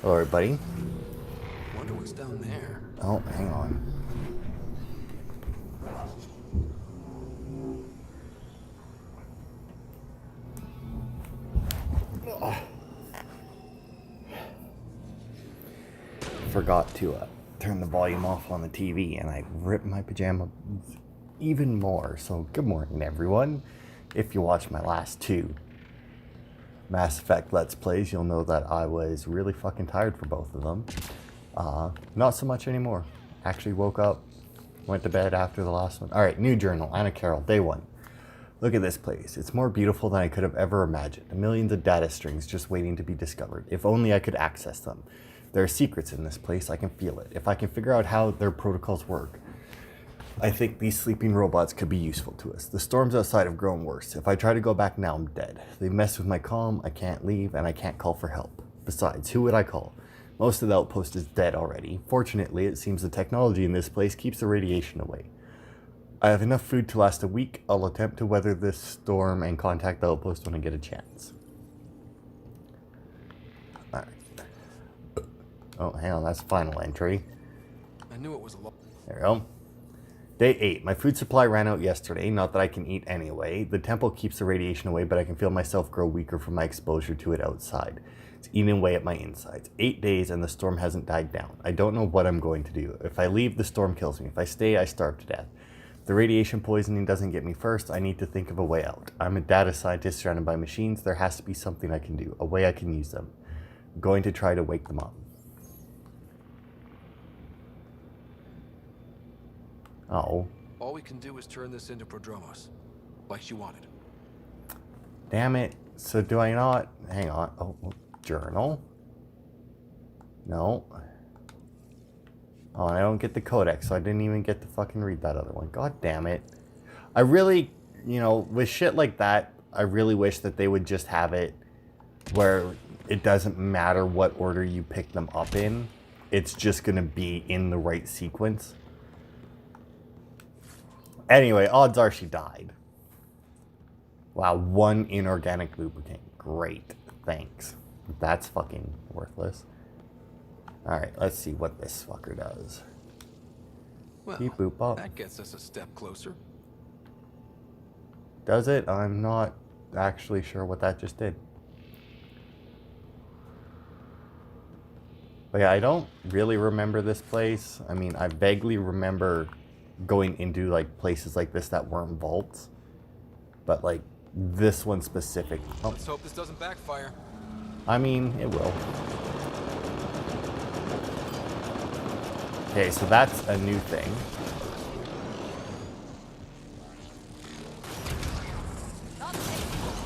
Hello, everybody. Wonder what's down there. Oh, hang on. Forgot to turn the volume off on the TV, and I ripped my pajama even more. So, good morning, everyone. If you watched my last two Mass Effect Let's Plays, you'll know that I was really fucking tired for both of them. Not so much anymore. Actually woke up, went to bed after the last one. Alright, new journal, Anna Carroll, day one. Look at this place. It's more beautiful than I could have ever imagined. Millions of data strings just waiting to be discovered. If only I could access them. There are secrets in this place. I can feel it. If I can figure out how their protocols work, I think these sleeping robots could be useful to us. The storms outside have grown worse. If I try to go back now, I'm dead. They mess with my calm. I can't leave, and I can't call for help. Besides, who would I call? Most of the outpost is dead already. Fortunately, it seems the technology in this place keeps the radiation away. I have enough food to last a week. I'll attempt to weather this storm and contact the outpost when I get a chance. Alright. Oh, hang on, that's final entry. I knew it was a lot. There we go. Day 8. My food supply ran out yesterday, not that I can eat anyway. The temple keeps the radiation away, but I can feel myself grow weaker from my exposure to it outside. It's eating away at my insides. 8 days and the storm hasn't died down. I don't know what I'm going to do. If I leave, the storm kills me. If I stay, I starve to death. The radiation poisoning doesn't get me first. I need to think of a way out. I'm a data scientist surrounded by machines. There has to be something I can do, a way I can use them. I'm going to try to wake them up. Oh. All we can do is turn this into Prodromos, like she wanted. Damn it. So do I not? Hang on. Oh, journal? No. Oh, and I don't get the codex, so I didn't even get to fucking read that other one. God damn it. I really, with shit like that, I really wish that they would just have it where it doesn't matter what order you pick them up in. It's just going to be in the right sequence. Anyway, odds are she died. Wow, 1 inorganic lubricant. Great. Thanks. That's fucking worthless. Alright, let's see what this fucker does. Well, Beep boop up. that gets us a step closer. Does it? I'm not actually sure what that just did. But yeah, I don't really remember this place. I mean, I vaguely remember going into like places like this that weren't vaults. But like this one specific. Oh. Let's hope this doesn't backfire. I mean, it will. Okay, so that's a new thing.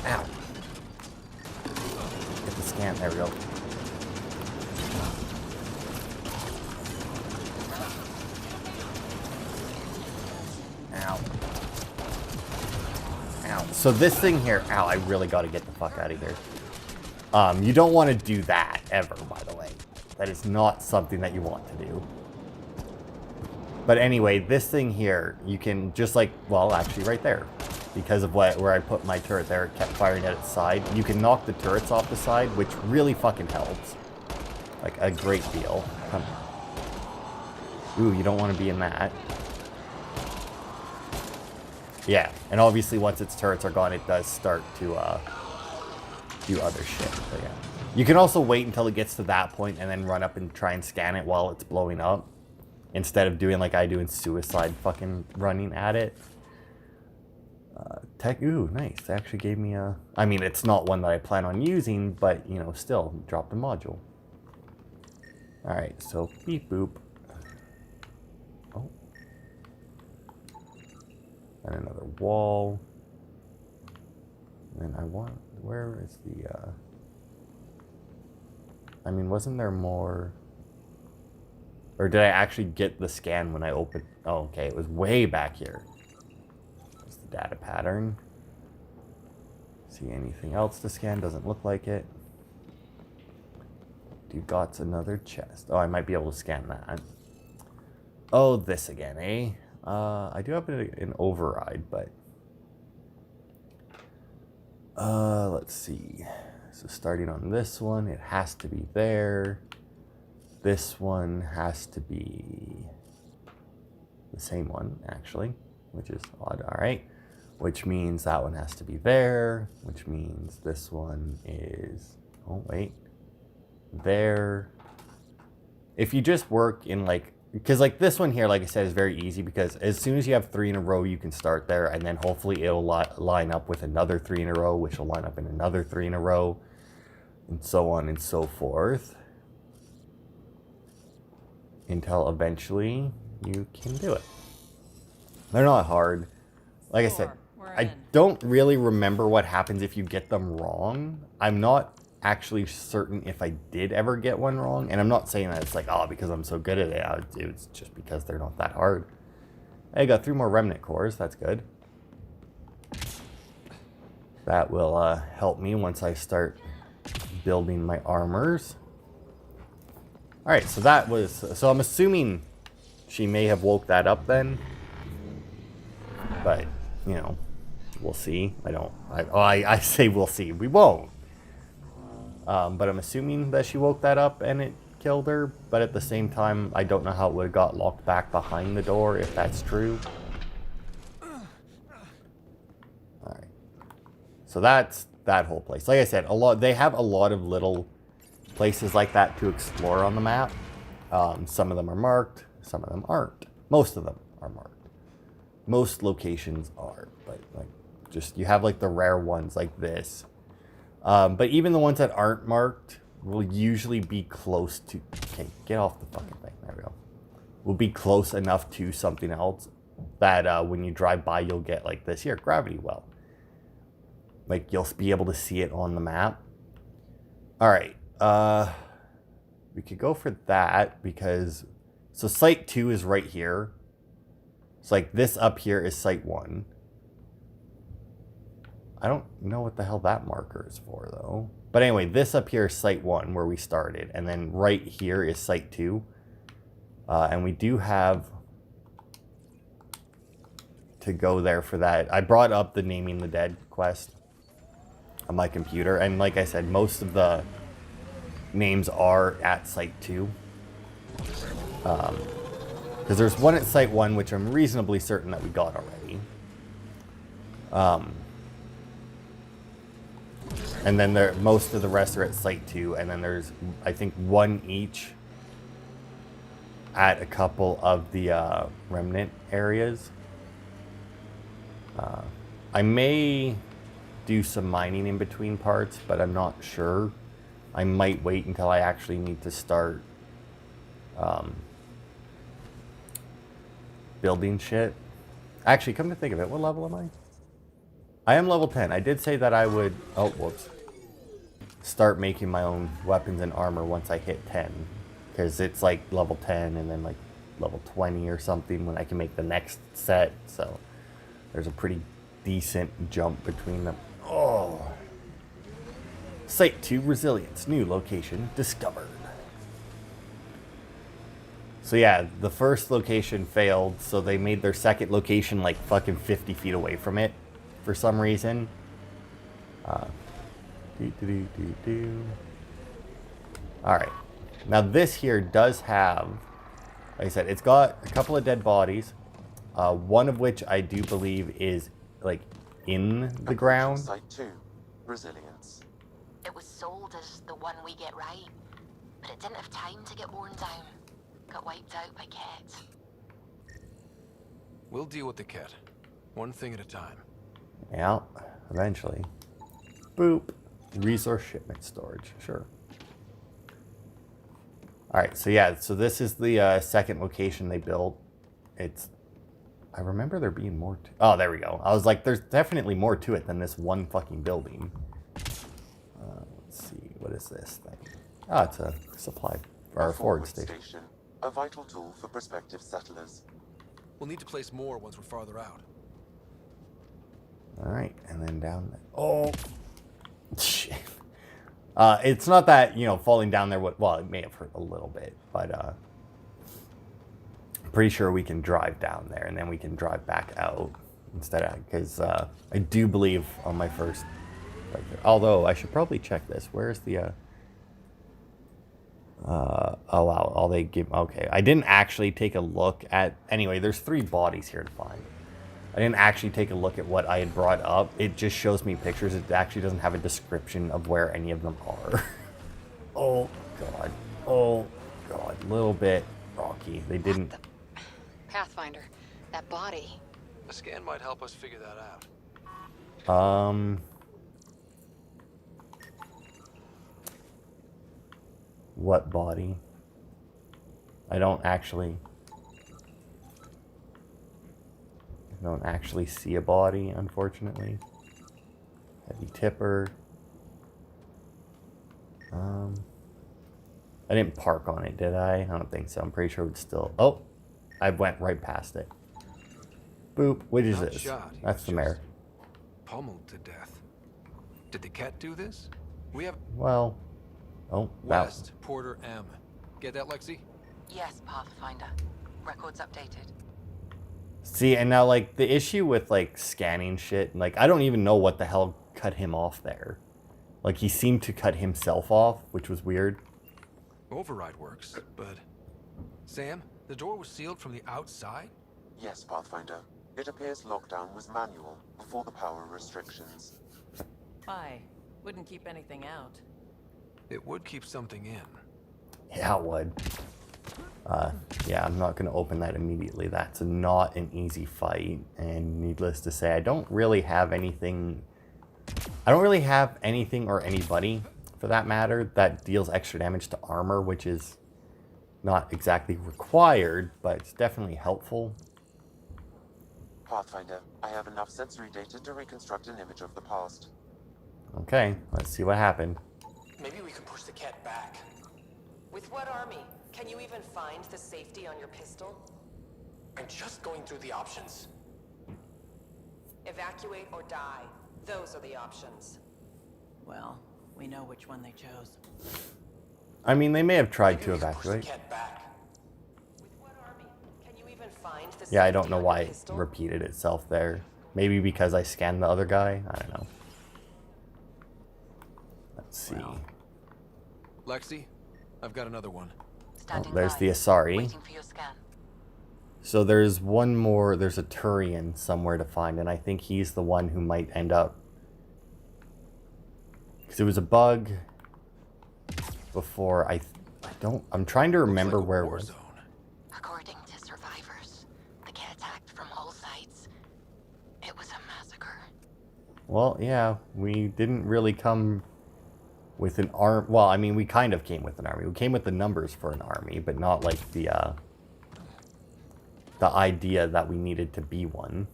Ow. Get the scan, there we go. Ow. Ow. So this thing here, ow, I really gotta get the fuck out of here. You don't want to do that ever, by the way. That is not something that you want to do. But anyway, this thing here, you can just like, well, actually right there. Because of where I put my turret there, it kept firing at its side. You can knock the turrets off the side, which really fucking helps. Like, a great deal. Ooh, you don't want to be in that. Yeah, and obviously once its turrets are gone, it does start to do other shit. But yeah. You can also wait until it gets to that point and then run up and try and scan it while it's blowing up. Instead of doing like I do in Suicide, fucking running at it. Ooh, nice. They actually gave me a... I mean, it's not one that I plan on using, but, still, drop the module. Alright, so beep boop. Oh. And another wall. And I want... Where is the... I mean, wasn't there more... Or did I actually get the scan when I opened... Oh, okay, it was way back here. There's the data pattern. See anything else to scan? Doesn't look like it. Dude got's another chest. Oh, I might be able to scan that. Oh, this again, eh? I do have an override, but... let's see. So starting on this one, it has to be there. this one has to be the same one, actually, which is odd. All right. Which means that one has to be there, which means this one is, oh, wait, there. If you just work in like, because like this one here, like I said, is very easy because as soon as you have 3 in a row, you can start there, and then hopefully it'll line up with another 3 in a row, which will line up in another 3 in a row, and so on and so forth, until eventually you can do it. They're not hard. Like I said, I don't really remember what happens if you get them wrong. I'm not actually certain if I did ever get one wrong, and I'm not saying that it's like, oh, because I'm so good at it. It's just because they're not that hard. I got 3 more remnant cores. That's good. That will help me once I start building my armors. All right, so that was, so I'm assuming she may have woke that up then, but you know, we'll see. I say we'll see. We won't. But I'm assuming that she woke that up and it killed her. But at the same time, I don't know how it would have got locked back behind the door if that's true. Alright. So that's that whole place. Like I said, they have a lot of little places like that to explore on the map. Some of them are marked, some of them aren't. Most of them are marked. Most locations are, but like just you have like the rare ones like this. But even the ones that aren't marked will usually be close to... Okay, get off the fucking thing. There we go. Will be close enough to something else that when you drive by, you'll get like this here, gravity well. Like you'll be able to see it on the map. All right. We could go for that because... So site 2 is right here. It's like this up here is site 1. I don't know what the hell that marker is for, though. But anyway, this up here is site 1, where we started. And then right here is site 2. And we do have to go there for that. I brought up the Naming the Dead quest on my computer. And like I said, most of the names are at site 2. Because there's one at site 1, which I'm reasonably certain that we got already. And then most of the rest are at site 2, and then there's, I think, 1 each at a couple of the remnant areas. I may do some mining in between parts, but I'm not sure. I might wait until I actually need to start building shit. Actually, come to think of it, what level am I? I am level 10. I did say that I would, oh, whoops, start making my own weapons and armor once I hit 10. Because it's like level 10 and then like level 20 or something when I can make the next set. So there's a pretty decent jump between them. Oh. Site 2 resilience. New location discovered. So yeah, the first location failed. So they made their second location like fucking 50 feet away from it. For some reason. Alright. Now this here does have, like I said, it's got a couple of dead bodies. One of which I do believe is like in the ground. Site 2, resilience. It was sold as the one we get right, but it didn't have time to get worn down. Got wiped out by Ket. We'll deal with the Ket. One thing at a time. Yeah, eventually. Boop. Resource shipment storage. Sure. Alright, so yeah, so this is the second location they built. It's... I remember there being more to... Oh, there we go. I was like, there's definitely more to it than this one fucking building. Let's see, what is this thing? Oh, it's a supply... or a forward station. A vital tool for prospective settlers. We'll need to place more once we're farther out. Alright, and then down there. Oh! Shit. It's not that, you know, falling down there would... Well, it may have hurt a little bit, but I'm pretty sure we can drive down there, and then we can drive back out instead of... Because I do believe on my first... Although, I should probably check this. Where's the... Oh, wow. All they give... Okay. I didn't actually take a look at... Anyway, there's 3 bodies here to find. I didn't actually take a look at what I had brought up. It just shows me pictures. It actually doesn't have a description of where any of them are. Oh, God. Oh, God. A little bit rocky. They didn't... Pathfinder, that body. A scan might help us figure that out. What body? I don't actually see a body, unfortunately. Heavy tipper. I didn't park on it, did I? I don't think so. I'm pretty sure it's still... Oh! I went right past it. Boop. What is Not this? shot, he That's was the mayor. just pummeled to death. Did the cat do this? We have Well... Oh, that... West Porter M. Get that, Lexi? Yes, Pathfinder. Records updated. See, and now, like, the issue with, like, scanning shit, like, I don't even know what the hell cut him off there. Like, he seemed to cut himself off, which was weird. Override works, but... Sam, the door was sealed from the outside? Yes, Pathfinder. It appears lockdown was manual before the power restrictions. Why? Wouldn't keep anything out. It would keep something in. Yeah, it would. Yeah, I'm not going to open that immediately. That's not an easy fight. And needless to say, I don't really have anything... or anybody, for that matter, that deals extra damage to armor, which is not exactly required, but it's definitely helpful. Pathfinder, I have enough sensory data to reconstruct an image of the past. Okay, let's see what happened. Maybe we can push the cat back. With what army? Can you even find the safety on your pistol? I'm just going through the options. Evacuate or die. Those are the options. Well, we know which one they chose. I mean, they may have tried Maybe to we can push the evacuate. cat back. With what army? Can you even find the Yeah, I safety don't know on your why it pistol? repeated itself there. Maybe because I scanned the other guy? I don't know. Let's see. Well. Lexi, I've got another one. Standing There's by. the Asari. Waiting for your scan. So there's one more, there's a Turian somewhere to find, and I think he's the one who might end up... Because it was a bug before, I'm trying to remember Looks like a where it war was. zone. According to survivors, the cat attacked from all sides. It was a massacre. Well, yeah, we didn't really come with an arm. Well, I mean, we kind of came with an army. We came with the numbers for an army, but not like the idea that we needed to be one.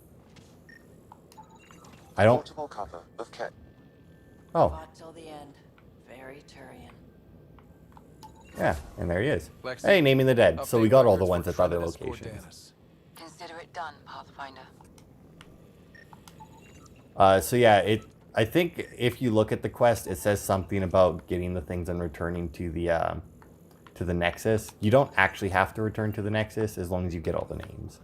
I don't... Multiple cover of cat. Oh, Fought till the end. Very Turian. yeah, and there he is. Lexi, Hey, naming the dead. So we update got all the records ones for at the other Trinidad locations. Scordanis. Consider it done, Pathfinder. So yeah, I think if you look at the quest, it says something about getting the things and returning to the Nexus. You don't actually have to return to the Nexus as long as you get all the names.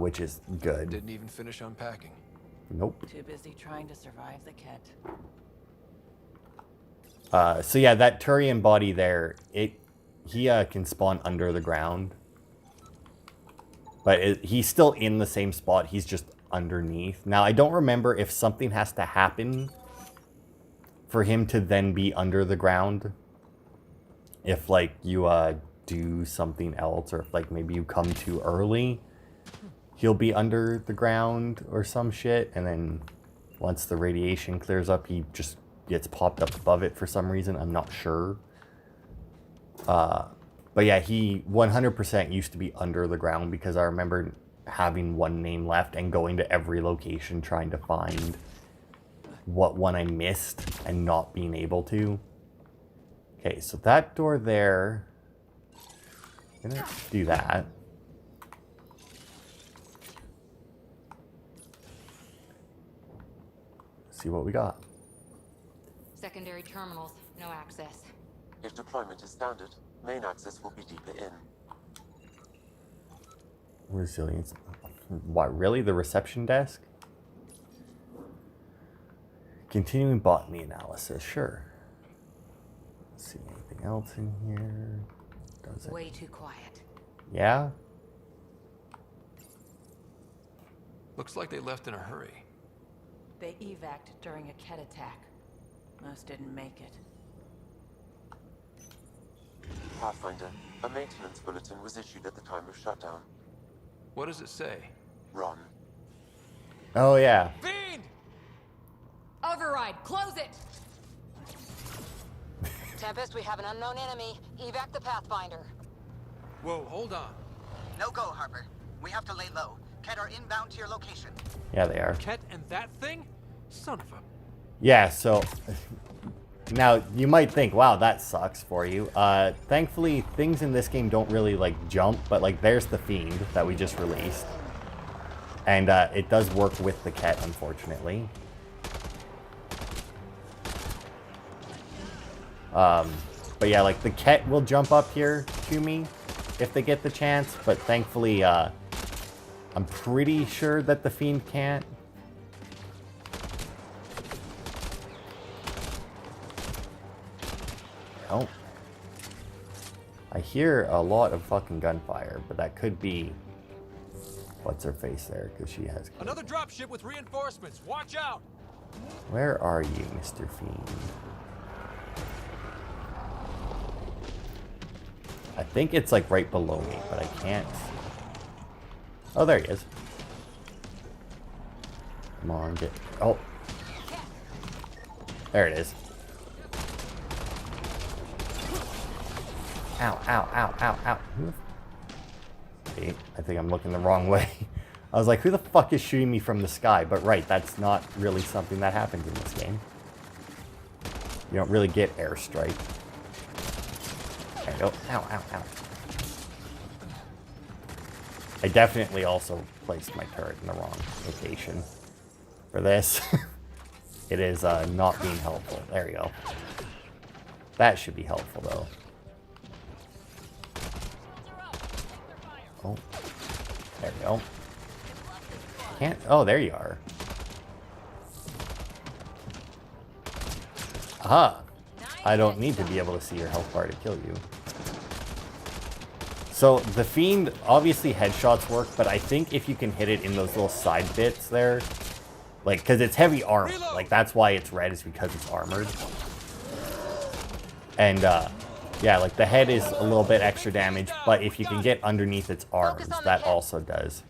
Which is good. Didn't even finish unpacking. Nope. Too busy trying to survive the cat. So yeah, that Turian body there, he can spawn under the ground. But he's still in the same spot, he's just underneath. Now, I don't remember if something has to happen for him to then be under the ground. If, like, you do something else, or if, like, maybe you come too early, he'll be under the ground or some shit, and then once the radiation clears up, he just gets popped up above it for some reason. I'm not sure. But yeah, he 100% used to be under the ground, because I remember having one name left and going to every location trying to find what one I missed and not being able to. Okay, so that door there, I'm gonna do that. See what we got. Secondary terminals, no access. If deployment is standard, main access will be deeper in. Resilience. What, really? The reception desk? Continuing botany analysis, sure. Let's see, anything else in here? Does it? Way too quiet. Yeah? Looks like they left in a hurry. They evac'd during a Ket attack. Most didn't make it. Pathfinder, a maintenance bulletin was issued at the time of shutdown. What does it say? Run. Oh, yeah. Fiend! Override, close it! Tempest, we have an unknown enemy. Evac the Pathfinder. Whoa, hold on. No go, Harper. We have to lay low. Ket are inbound to your location. Yeah, they are. Ket and that thing? Son of a... Yeah, so... Now, you might think, wow, that sucks for you. Thankfully, things in this game don't really, like, jump, but, like, there's the Fiend that we just released. And, it does work with the Ket, unfortunately. But yeah, like, the Ket will jump up here to me if they get the chance, but thankfully, I'm pretty sure that the Fiend can't. Oh. I hear a lot of fucking gunfire, but that could be... What's her face there, because she has... Another dropship with reinforcements. Watch out! Where are you, Mr. Fiend? I think it's like right below me, but I can't. Oh, there he is. Come on, get... Oh. There it is. Ow, ow, ow, ow, ow. See, I think I'm looking the wrong way. I was like, who the fuck is shooting me from the sky? But right, that's not really something that happens in this game. You don't really get airstrike. There you go. Ow, ow, ow. I definitely also placed my turret in the wrong location for this. It is not being helpful. There you go. That should be helpful, though. Oh. There we go. Can't... Oh, there you are. Aha! I don't need to be able to see your health bar to kill you. So, the Fiend, obviously headshots work, but I think if you can hit it in those little side bits there, like, because it's heavy armor, like, that's why it's red, is because it's armored. And, yeah, like, the head is a little bit extra damage, but if you can get underneath its arms, that also does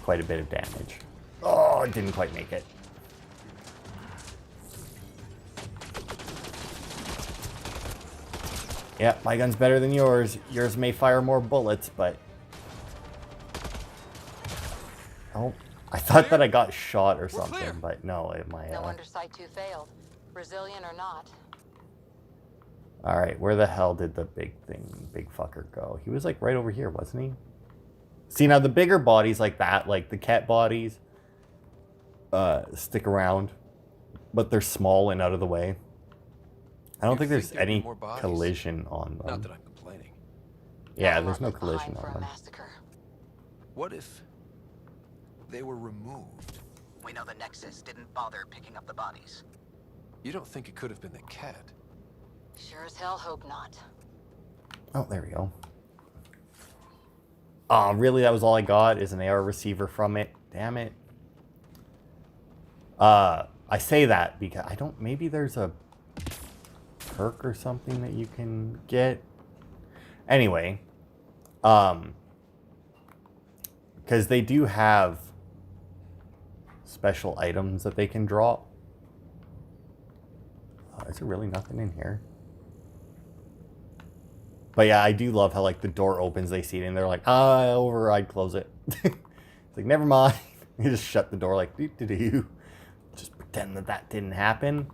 quite a bit of damage. Oh, it didn't quite make it. Yeah, my gun's better than yours. Yours may fire more bullets, but... Oh, I thought that I got shot or something, but no, my... No wonder Site 2 failed. Brazilian or not. Alright, where the hell did the big fucker go? He was like right over here, wasn't he? See, now the bigger bodies like that, like the Ket bodies, stick around, but they're small and out of the way. I don't think there's any collision on them. Not that I'm complaining. Yeah, there's no collision on them. What if they were removed? We know the Nexus didn't bother picking up the bodies. You don't think it could have been the Ket? Sure as hell hope not. Oh, there we go. Oh, really? That was all I got? Is an AR receiver from it? Damn it. I say that because I don't... Maybe there's a perk or something that you can get. Anyway. Because they do have special items that they can drop. Is there really nothing in here? But yeah, I do love how, like, the door opens, they see it, and they're like, override, close it. It's like, never mind. You just shut the door like, doo-doo-doo. Just pretend that that didn't happen.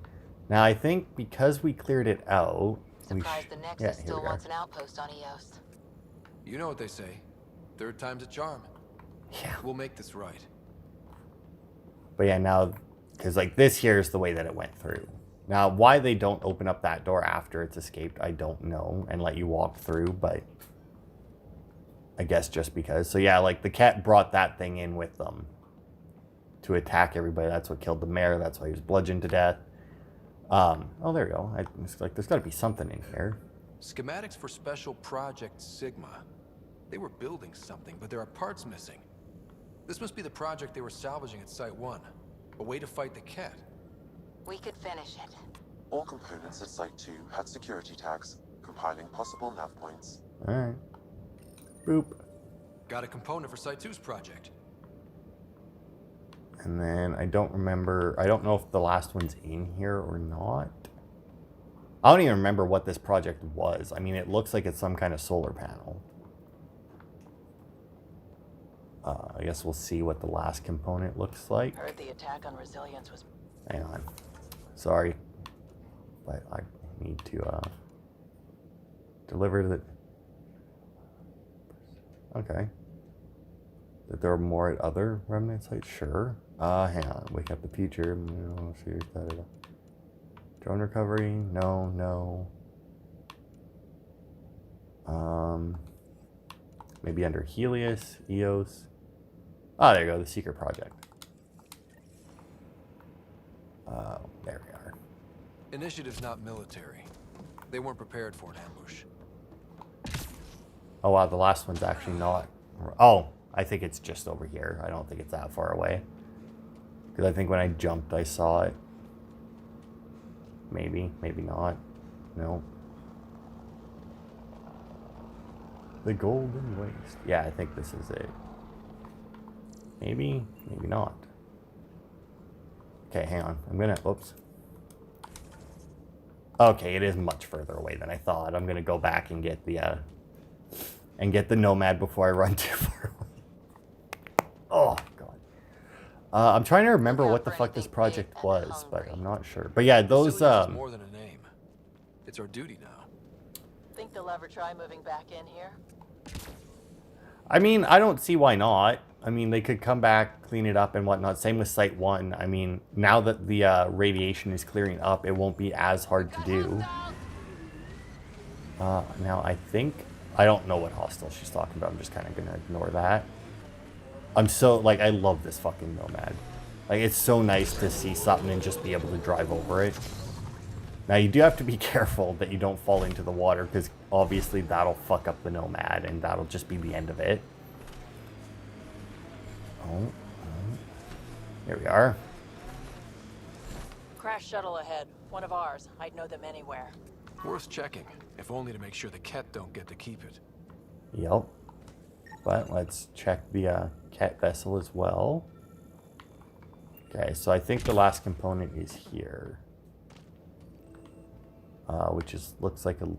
Now, I think because we cleared it out... Surprised the Nexus still wants an outpost on Eos. You know what they say. Third time's a charm. Yeah. We'll make this right. But yeah, now... Because, like, this here is the way that it went through. Now, why they don't open up that door after it's escaped, I don't know, and let you walk through, but I guess just because. So yeah, like, the Ket brought that thing in with them to attack everybody. That's what killed the mayor. That's why he was bludgeoned to death. Oh, there we go. It's like, there's got to be something in here. Schematics for Special Project Sigma. They were building something, but there are parts missing. This must be the project they were salvaging at Site 1. A way to fight the Ket. We could finish it. All components at Site 2 had security tags, compiling possible nav points. Alright. Boop. Got a component for Site 2's project. And then I don't remember, I don't know if the last one's in here or not. I don't even remember what this project was. I mean, it looks like it's some kind of solar panel. I guess we'll see what the last component looks like. Heard the attack on resilience was... Hang on. Sorry. But I need to deliver the... Okay. That there are more at other remnant sites? Sure. Hang on. Wake up the future. No, serious, drone recovery? No, no. Maybe under Helios, EOS. Oh, there you go, the secret project. There we are. Initiative's not military. They weren't prepared for an ambush. Oh wow, the last one's actually not. Oh, I think it's just over here. I don't think it's that far away. Because I think when I jumped, I saw it. Maybe, maybe not. No. The Golden Waste. Yeah, I think this is it. Maybe, maybe not. Okay, hang on. I'm gonna, oops. Okay, it is much further away than I thought. I'm gonna go back and get the Nomad before I run too far away. Oh, God. I'm trying to remember what the fuck this project was, but I'm not sure. But yeah, those, Facilities is more than a name. It's our duty now. Think they'll ever try moving back in here? I mean, I don't see why not. I mean, they could come back, clean it up and whatnot. Same with Site 1. I mean, now that the radiation is clearing up, it won't be as hard to do. Now, I think... I don't know what hostile she's talking about. I'm just kind of going to ignore that. I'm so... Like, I love this fucking Nomad. Like, it's so nice to see something and just be able to drive over it. Now, you do have to be careful that you don't fall into the water, because obviously that'll fuck up the Nomad, and that'll just be the end of it. Oh. Here we are. Crash shuttle ahead. One of ours. I'd know them anywhere. Worth checking, if only to make sure the Ket don't get to keep it. Yep. But let's check the Ket vessel as well. Okay, so I think the last component is here. Which is, looks like a...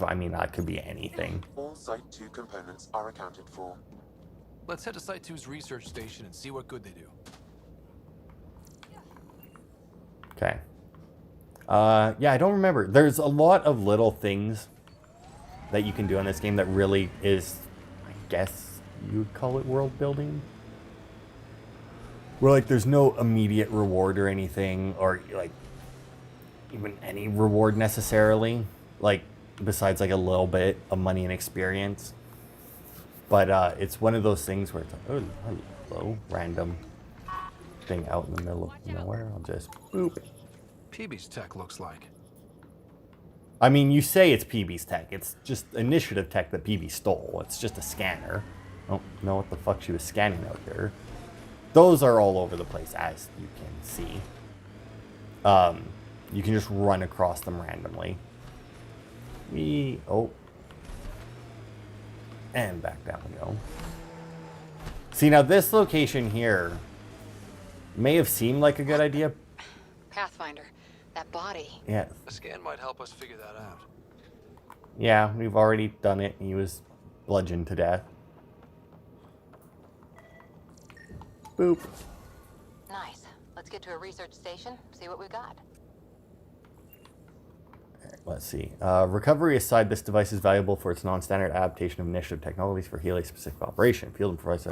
I mean, that could be anything. All Site 2 components are accounted for. Let's head to Site 2's research station and see what good they do. Okay. Yeah, I don't remember. There's a lot of little things that you can do in this game that really is, I guess you'd call it world building. Where, like, there's no immediate reward or anything, or, like, even any reward necessarily. Like, besides, like, a little bit of money and experience. But it's one of those things where it's like, oh, hello, random thing out in the middle of nowhere. I'll just boop. PB's tech looks like. I mean, you say it's PB's tech. It's just initiative tech that PB stole. It's just a scanner. I don't know what the fuck she was scanning out here. Those are all over the place, as you can see. You can just run across them randomly. Oh. And back down we go. See, now this location here may have seemed like a good idea. Pathfinder, that body. Yeah. A scan might help us figure that out. Yeah, we've already done it. He was bludgeoned to death. Boop. Nice. Let's get to a research station, see what we've got. Let's see. Recovery aside, this device is valuable for its non-standard adaptation of initiative technologies for Helios-specific operation. Field and provides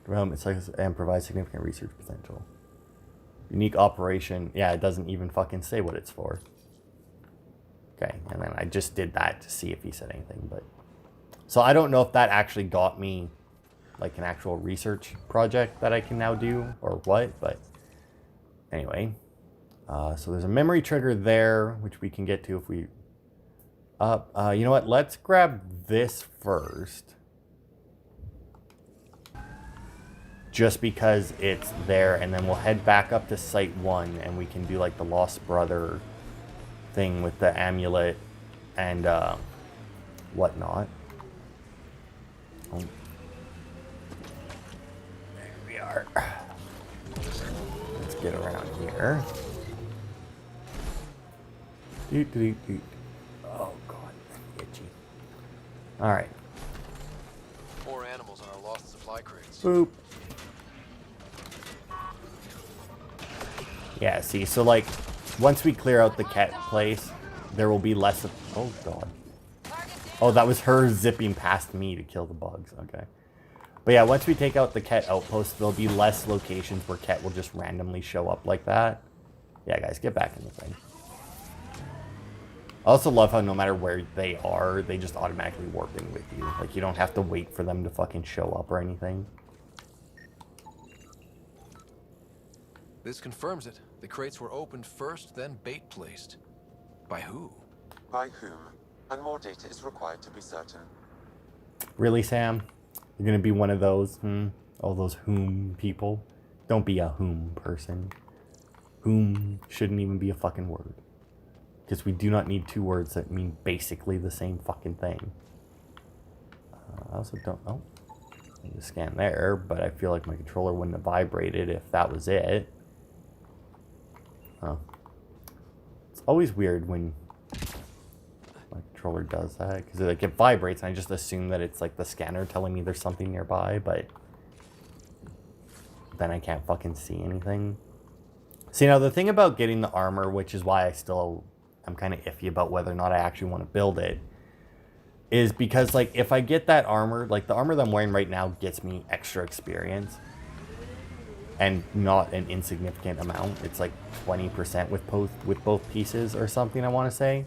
development cycles and provides significant research potential. Unique operation. Yeah, it doesn't even fucking say what it's for. Okay, and then I just did that to see if he said anything, but... So I don't know if that actually got me, like, an actual research project that I can now do, or what, but... Anyway. So there's a memory trigger there, which we can get to if we up. You know what? Let's grab this first. Just because it's there, and then we'll head back up to Site 1, and we can do, like, the Lost Brother thing with the amulet and, whatnot. Oh. There we are. Let's get around here. Oh, God. Itchy. Alright. More animals on our lost supply crates. Boop. Yeah, see, so, like, once we clear out the cat place, there will be less of... Oh, God. Oh, that was her zipping past me to kill the bugs. Okay. But yeah, once we take out the cat outpost, there'll be less locations where cat will just randomly show up like that. Yeah, guys, get back in the thing. I also love how no matter where they are, they just automatically warp in with you. Like, you don't have to wait for them to fucking show up or anything. This confirms it. The crates were opened first, then bait placed. By who? By whom? And more data is required to be certain. Really, Sam? You're gonna be one of those, all those whom people? Don't be a whom person. Whom shouldn't even be a fucking word. Because we do not need two words that mean basically the same fucking thing. I also don't... Oh. I need to scan there, but I feel like my controller wouldn't have vibrated if that was it. Oh. It's always weird when my controller does that, because like, it vibrates and I just assume that it's like the scanner telling me there's something nearby, but then I can't fucking see anything. See, now the thing about getting the armor, which is why I'm kind of iffy about whether or not I actually want to build it, is because like if I get that armor, like the armor that I'm wearing right now gets me extra experience. And not an insignificant amount. It's like 20% with both pieces or something, I want to say.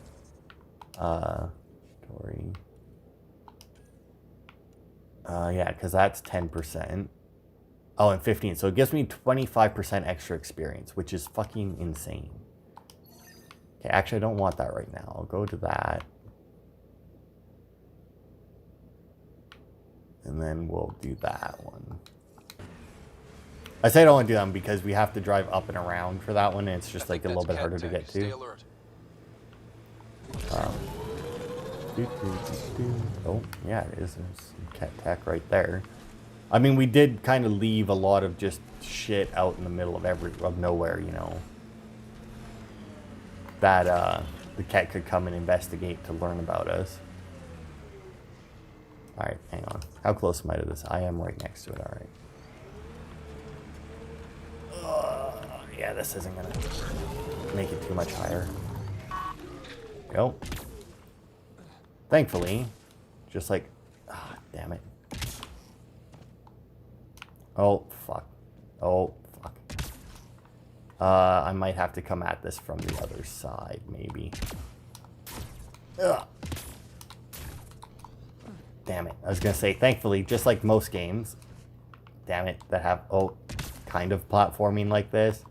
Tori. Yeah, because that's 10%. Oh, and 15. So it gives me 25% extra experience, which is fucking insane. Okay, actually, I don't want that right now. I'll go to that. And then we'll do that one. I say I don't want to do them because we have to drive up and around for that one, and it's just like a little bit harder to get to. Stay alert. Oh, yeah, it is. There's some cat tack right there. I mean, we did kind of leave a lot of just shit out in the middle of nowhere, you know. That the cat could come and investigate to learn about us. Alright, hang on. How close am I to this? I am right next to it, alright. Yeah, this isn't gonna make it too much higher. Go. Thankfully, just like, damn it. Oh, fuck. Oh, fuck. I might have to come at this from the other side, maybe. Ugh. Damn it. I was gonna say, thankfully, just like most games, damn it, that have, kind of platforming like this.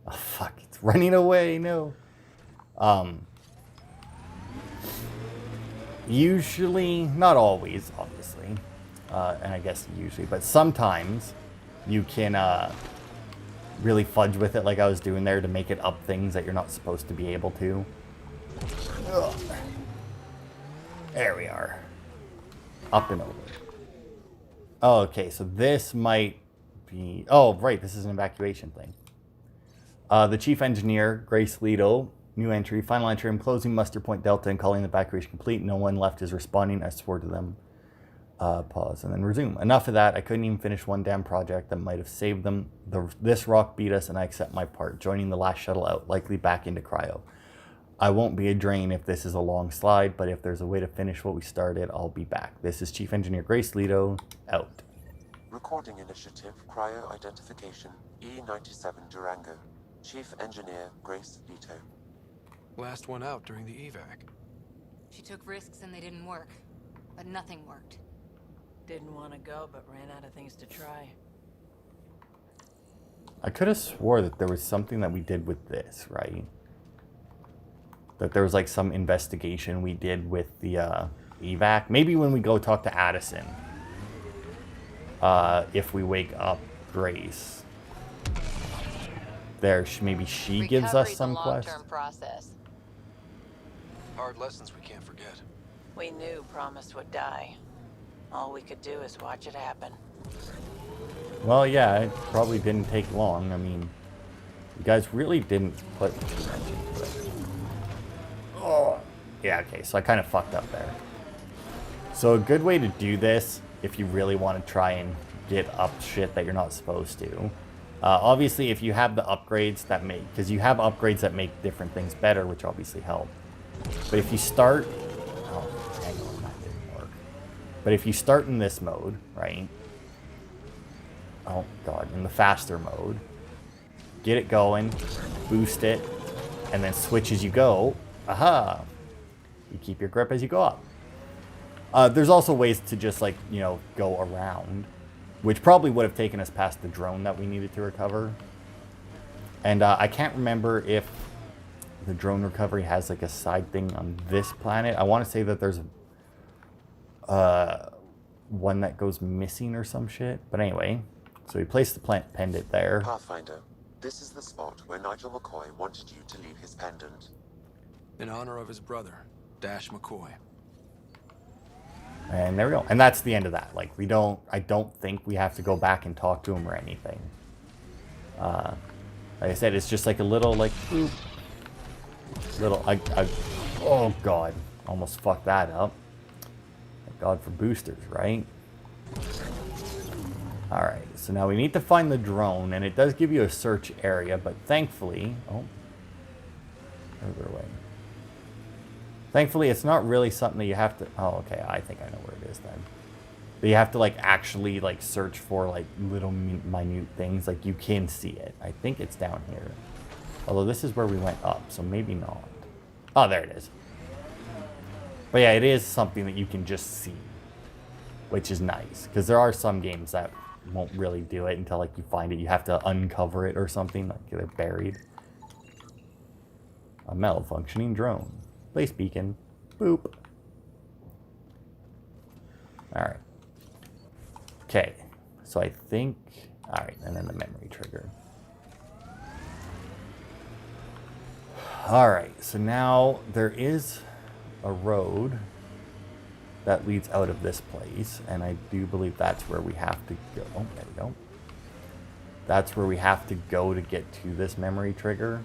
Oh, fuck, it's running away, no. Usually, not always, obviously, and I guess usually, but sometimes you can really fudge with it like I was doing there to make it up things that you're not supposed to be able to. Ugh. There we are. Up and over. Oh, okay, so this might be... Oh, right, this is an evacuation thing. The chief engineer, Grace Leto, new entry, final entry, I'm closing muster point Delta and calling the evacuation complete. No one left is responding. I swore to them. Pause and then resume. Enough of that. I couldn't even finish one damn project that might have saved them. This rock beat us and I accept my part. Joining the last shuttle out, likely back into cryo. I won't be a drain if this is a long slide, but if there's a way to finish what we started, I'll be back. This is Chief Engineer Grace Leto, out. Recording initiative, cryo identification, E97 Durango. Chief Engineer Grace Leto. Last one out during the evac. She took risks and they didn't work. But nothing worked. Didn't want to go, but ran out of things to try. I could have swore that there was something that we did with this, right? that there was like some investigation we did with the evac. Maybe when we go talk to Addison. If we wake up Grace. There, maybe she gives us some quest. Long-term process. Hard lessons we can't forget. We knew Promise would die. All we could do is watch it happen. Well, yeah, it probably didn't take long. I mean, you guys really didn't put too much into it. Oh, yeah, okay, so I kind of fucked up there. So a good way to do this, if you really want to try and get up shit that you're not supposed to, obviously if you have the upgrades that make, because you have upgrades that make different things better, which obviously help. But if you start, oh, hang on, that didn't work. But if you start in this mode, right? Oh god, in the faster mode, get it going, boost it, and then switch as you go. Aha! You keep your grip as you go up. There's also ways to just like, you know, go around, which probably would have taken us past the drone that we needed to recover. And I can't remember if the drone recovery has like a side thing on this planet. I want to say that there's one that goes missing or some shit. But anyway, so we placed the plant pendant there. Pathfinder, this is the spot where Nigel McCoy wanted you to leave his pendant. In honor of his brother, Dash McCoy. And there we go. And that's the end of that. Like, I don't think we have to go back and talk to him or anything. Like I said, it's just like a little, like, boop. Oh, God. Almost fucked that up. Thank God for boosters, right? Alright, so now we need to find the drone, and it does give you a search area, but thankfully... Oh. Further away. Thankfully, it's not really something that you have to... Oh, okay, I think I know where it is then. But you have to, like, actually, like, search for, like, little minute things. Like, you can see it. I think it's down here. Although this is where we went up, so maybe not. Oh, there it is. But yeah, it is something that you can just see. Which is nice. Because there are some games that won't really do it until, like, you find it. You have to uncover it or something. Like, they're buried. A malfunctioning drone. Place beacon. Boop. Alright. Okay. So I think... Alright, and then the memory trigger. Alright, so now there is a road that leads out of this place, and I do believe that's where we have to go. Oh, there we go. That's where we have to go to get to this memory trigger.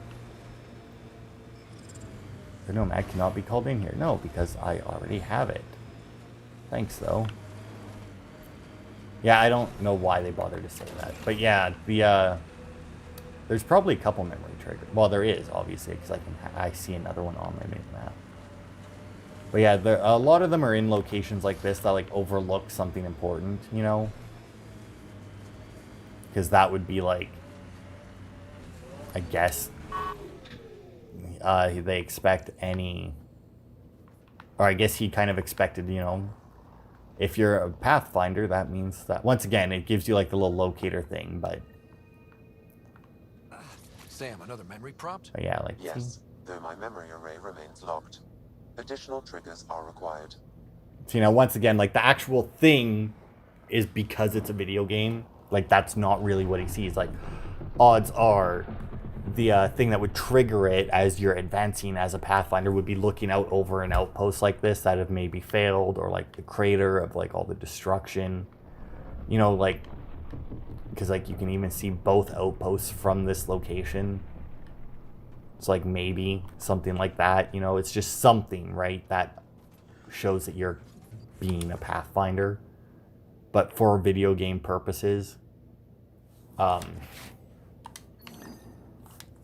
The nomad cannot be called in here. No, because I already have it. Thanks, though. Yeah, I don't know why they bothered to say that. But yeah, there's probably a couple memory triggers. Well, there is, obviously, because I see another one on my main map. But yeah, a lot of them are in locations like this that, like, overlook something important, you know? Because that would be, like, I guess... they expect any... Or I guess he kind of expected, you know... If you're a Pathfinder, that means that... Once again, it gives you, like, the little locator thing, but... Sam, another memory prompt? But yeah, like... Yes, though my memory array remains locked. Additional triggers are required. So, you know, once again, like, the actual thing is because it's a video game. Like, that's not really what he sees. Like, odds are... The thing that would trigger it as you're advancing as a Pathfinder would be looking out over an outpost like this that have maybe failed, or like the crater of like all the destruction, you know, like, because like you can even see both outposts from this location. It's like maybe something like that, you know, it's just something, right, that shows that you're being a Pathfinder, but for video game purposes,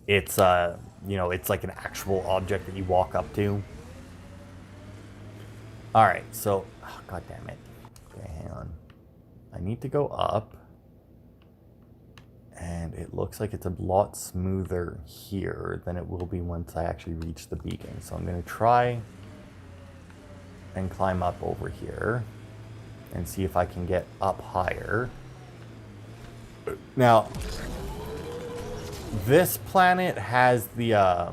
it's, you know, it's like an actual object that you walk up to. Alright, so... Oh, God damn it. Okay, hang on. I need to go up. And it looks like it's a lot smoother here than it will be once I actually reach the beacon. So I'm going to try and climb up over here and see if I can get up higher. Now... This planet has the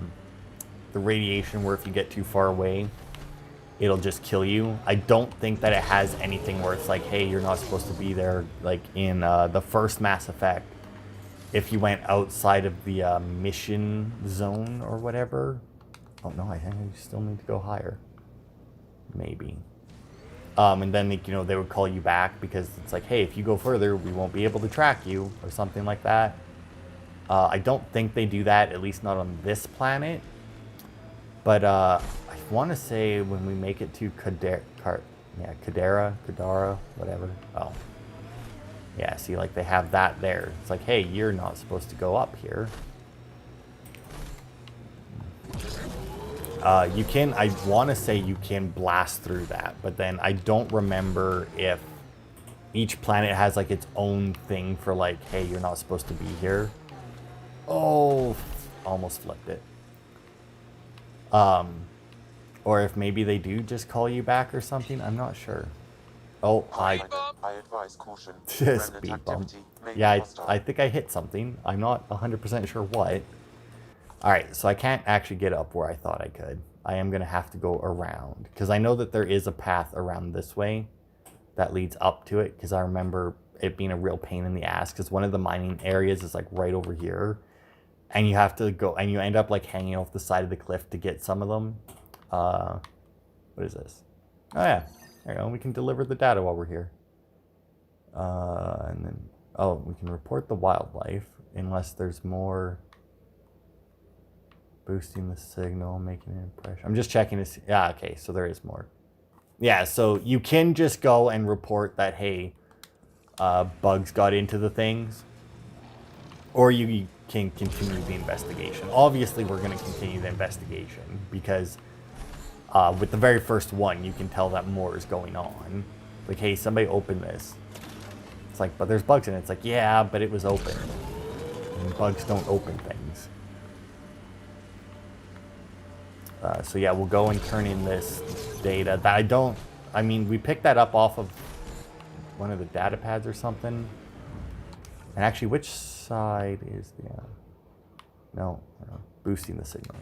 the radiation where if you get too far away, it'll just kill you. I don't think that it has anything where it's like, hey, you're not supposed to be there, like in the first Mass Effect. If you went outside of the mission zone or whatever. Oh no, I think I still need to go higher. Maybe. And then, you know, they would call you back because it's like, hey, if you go further, we won't be able to track you or something like that. I don't think they do that, at least not on this planet. But I want to say when we make it to Kadara, whatever. Oh. Yeah, see, like they have that there. It's like, hey, you're not supposed to go up here. You can, I want to say you can blast through that, but then I don't remember if each planet has like its own thing for like, hey, you're not supposed to be here. Oh, almost flipped it. Or if maybe they do just call you back or something, I'm not sure. Oh, I advise caution. speed bump. Yeah, I think I hit something. I'm not 100% sure what. Alright, so I can't actually get up where I thought I could. I am going to have to go around. Because I know that there is a path around this way that leads up to it. Because I remember it being a real pain in the ass. Because one of the mining areas is like right over here. And you have to go, and you end up like hanging off the side of the cliff to get some of them. What is this? Oh yeah, there you go. We can deliver the data while we're here. And then, oh, we can report the wildlife unless there's more. Boosting the signal, making an impression. I'm just checking to see. Yeah, okay, so there is more. Yeah, so you can just go and report that, hey, bugs got into the things. Or you can continue the investigation. Obviously, we're going to continue the investigation because with the very first one, you can tell that more is going on. Like, hey, somebody opened this. It's like, but there's bugs in it. It's like, yeah, but it was open. And bugs don't open things. So yeah, we'll go and turn in this data. That I mean, we picked that up off of one of the data pads or something. And actually, which side is the... No, boosting the signal.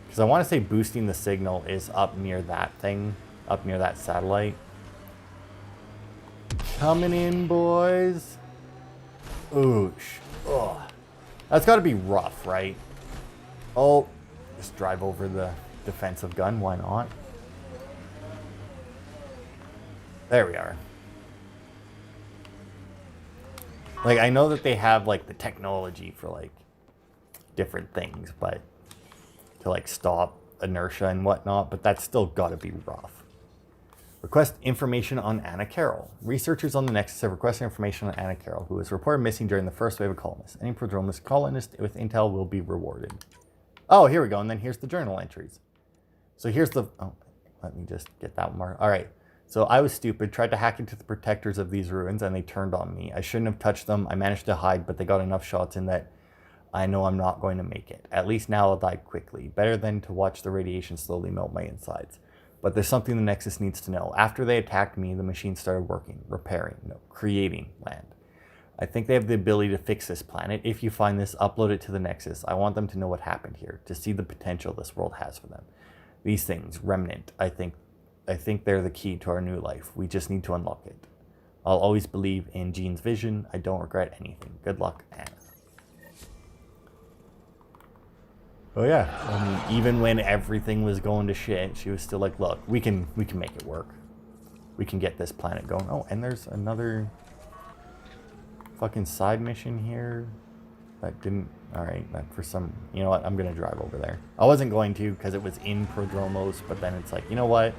Because I want to say boosting the signal is up near that thing, up near that satellite. Coming in, boys. Oosh. Ugh. That's got to be rough, right? Oh, just drive over the defensive gun. Why not? There we are. Like, I know that they have, like, the technology for, like, different things, but to, like, stop inertia and whatnot, but that's still got to be rough. Request information on Anna Carroll. Researchers on the Nexus have requested information on Anna Carroll, who was reported missing during the first wave of colonists. Any prodromus colonist with intel will be rewarded. Oh, here we go, and then here's the journal entries. So here's the... Oh, let me just get that one. All right. So I was stupid, tried to hack into the protectors of these ruins, and they turned on me. I shouldn't have touched them. I managed to hide, but they got enough shots in that I know I'm not going to make it. At least now I'll die quickly. Better than to watch the radiation slowly melt my insides. But there's something the Nexus needs to know. After they attacked me, the machine started working, repairing, creating land. I think they have the ability to fix this planet. If you find this, upload it to the Nexus. I want them to know what happened here, to see the potential this world has for them. These things, remnant, I think they're the key to our new life. We just need to unlock it. I'll always believe in Jean's vision. I don't regret anything. Good luck, Anna. Oh yeah, I mean, even when everything was going to shit, she was still like, look, we can make it work. We can get this planet going. Oh, and there's another fucking side mission here that didn't... Alright, that for some... You know what? I'm going to drive over there. I wasn't going to because it was in Prodromos, but then it's like, you know what?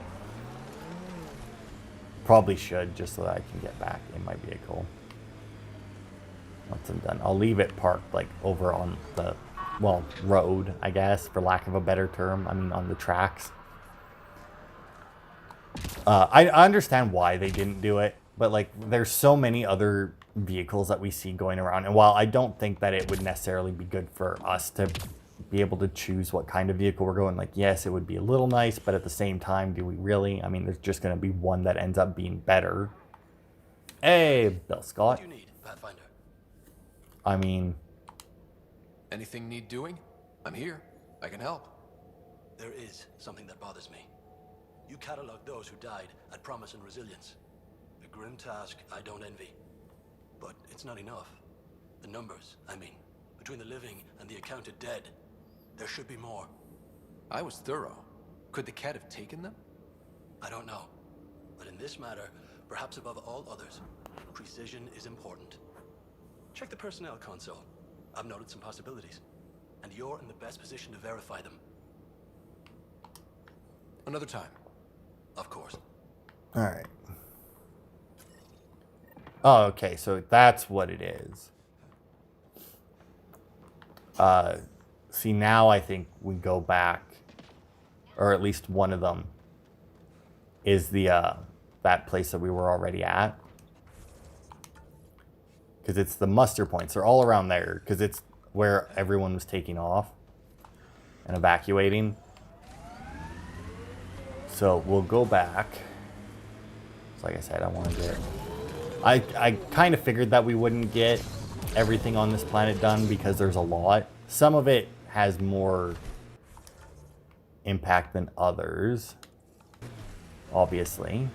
Probably should, just so that I can get back. It might be a goal. Once I'm done. I'll leave it parked, like, over on the, well, road, I guess, for lack of a better term. I mean, on the tracks. I understand why they didn't do it, but, like, there's so many other vehicles that we see going around. And while I don't think that it would necessarily be good for us to be able to choose what kind of vehicle we're going, like, yes, it would be a little nice, but at the same time, do we really? I mean, there's just going to be one that ends up being better. Hey, Bill Scott. What do you need, Pathfinder? I mean... Anything need doing? I'm here. I can help. There is something that bothers me. You cataloged those who died at Promise and Resilience. A grim task I don't envy. But it's not enough. The numbers, I mean, between the living and the accounted dead, there should be more. I was thorough. Could the cat have taken them? I don't know. But in this matter, perhaps above all others, precision is important. Check the personnel console. I've noted some possibilities. And you're in the best position to verify them. Another time. Of course. All right. Oh, okay. So that's what it is. See, now I think we go back, or at least one of them is the that place that we were already at, because it's the muster points. They're all around there because it's where everyone was taking off and evacuating. So we'll go back. So like I said, I want to get... I kind of figured that we wouldn't get everything on this planet done because there's a lot. Some of it has more impact than others, obviously,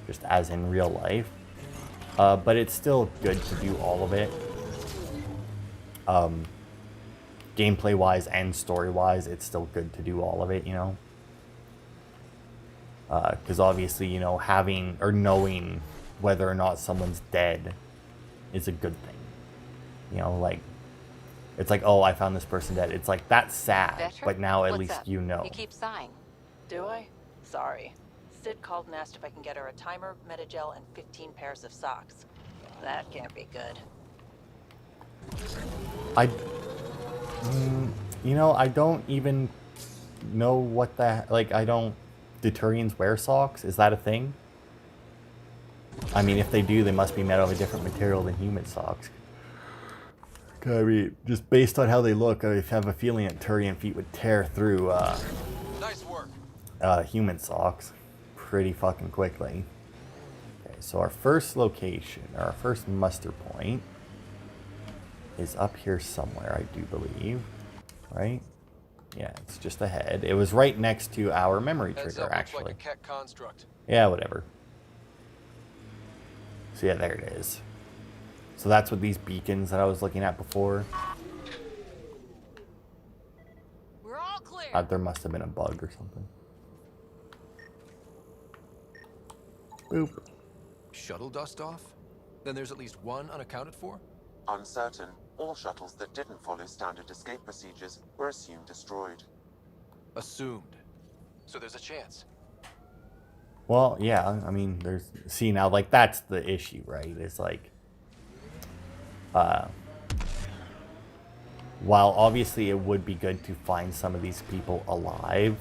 just as in real life. But it's still good to do all of it. Gameplay-wise and story-wise, it's still good to do all of it, you know? Because obviously, you know, having or knowing whether or not someone's dead is a good thing. You know, like, it's like, oh, I found this person dead. It's like, that's sad, Veteran? but now at What's least up? you know. You keep sighing. Do I? Sorry. Sid called and asked if I can get her a timer, Metagel, and 15 pairs of socks. That can't be good. You know, I don't even know what that, like, I don't, do Turians wear socks? Is that a thing? I mean, if they do, they must be made of a different material than human socks. I mean, just based on how they look, I have a feeling that Turian feet would tear through Nice work. human socks pretty fucking quickly. Okay, so our first location, or our first muster point, is up here somewhere, I do believe. Right? Yeah, it's just ahead. It was right next to our memory trigger, actually. Looks like a cat construct. Yeah, whatever. So yeah, there it is. So that's what these beacons that I was looking at before. We're all clear. There must have been a bug or something. Boop. Shuttle dust off? Then there's at least one unaccounted for? Uncertain, all shuttles that didn't follow standard escape procedures were assumed destroyed. Assumed. So there's a chance. Well, yeah, I mean, there's... See, now, like, that's the issue, right? It's like... while obviously it would be good to find some of these people alive,